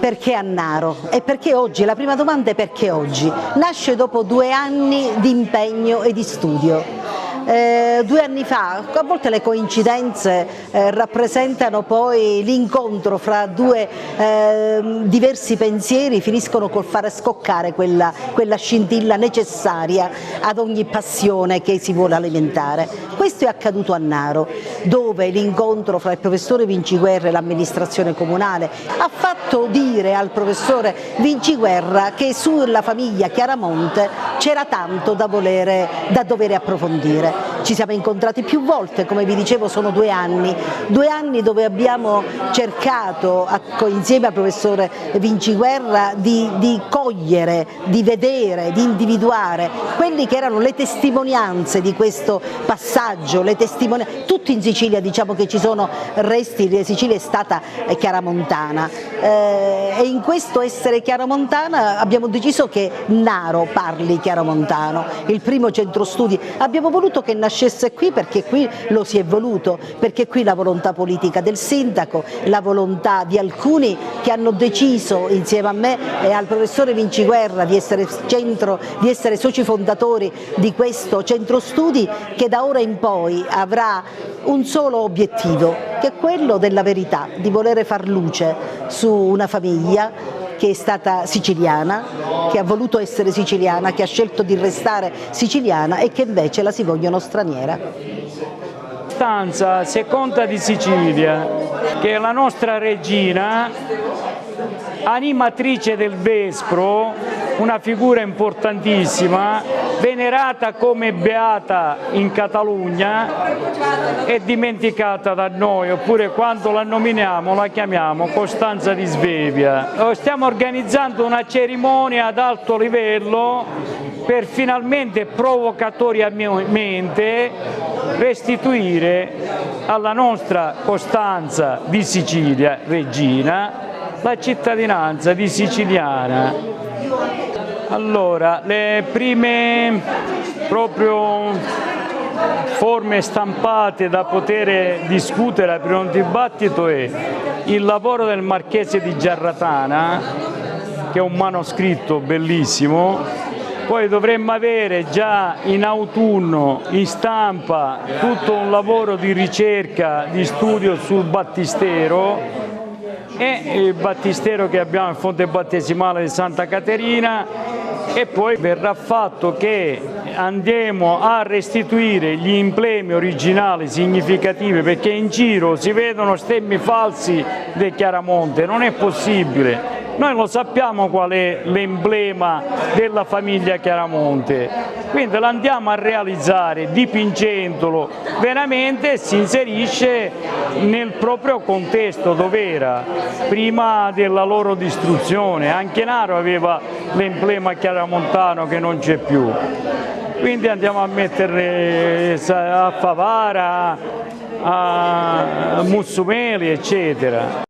Perché a Naro? E perché oggi? La prima domanda è perché oggi? Nasce dopo 2 anni di impegno e di studio. 2 anni fa, a volte le coincidenze rappresentano poi l'incontro fra due diversi pensieri, finiscono col fare scoccare quella scintilla necessaria ad ogni passione che si vuole alimentare. Questo è accaduto a Naro, dove l'incontro fra il professore Vinciguerra e l'amministrazione comunale ha fatto dire al professore Vinciguerra che sulla famiglia Chiaramonte c'era tanto da dover approfondire. Ci siamo incontrati più volte, come vi dicevo sono 2 anni dove abbiamo cercato insieme al professore Vinciguerra di cogliere, di vedere, di individuare quelli che erano le testimonianze di questo passaggio, tutti in Sicilia diciamo che ci sono resti, la Sicilia è stata chiaramontana e in questo essere chiaramontana abbiamo deciso che Naro parli chiaramontano, il primo centro studi. Abbiamo voluto che nascesse qui perché qui lo si è voluto, perché qui la volontà politica del sindaco, la volontà di alcuni che hanno deciso insieme a me e al professore Vinciguerra di essere soci fondatori di questo centro studi che da ora in poi avrà un solo obiettivo, che è quello della verità, di volere far luce su una famiglia che è stata siciliana, che ha voluto essere siciliana, che ha scelto di restare siciliana e che invece la si vogliono straniera. Costanza II di Sicilia, che è la nostra regina, animatrice del Vespro, una figura importantissima, venerata come beata in Catalogna e dimenticata da noi, oppure quando la nominiamo la chiamiamo Costanza di Svevia. Stiamo organizzando una cerimonia ad alto livello per finalmente provocatoriamente restituire alla nostra Costanza di Sicilia, regina, la cittadinanza di siciliana. Allora, le prime proprio forme stampate da poter discutere per un dibattito è il lavoro del Marchese di Giarratana, che è un manoscritto bellissimo. Poi dovremmo avere già in autunno in stampa tutto un lavoro di ricerca, di studio sul battistero e il battistero che abbiamo in fonte battesimale di Santa Caterina, e poi verrà fatto che andiamo a restituire gli emblemi originali significativi, perché in giro si vedono stemmi falsi del Chiaramonte, non è possibile. Noi lo sappiamo qual è l'emblema della famiglia Chiaramonte, quindi lo andiamo a realizzare dipingendolo veramente, si inserisce nel proprio contesto dove era prima della loro distruzione. Anche Naro aveva l'emblema chiaramontano che non c'è più, quindi andiamo a mettere a Favara, a Mussumeli eccetera.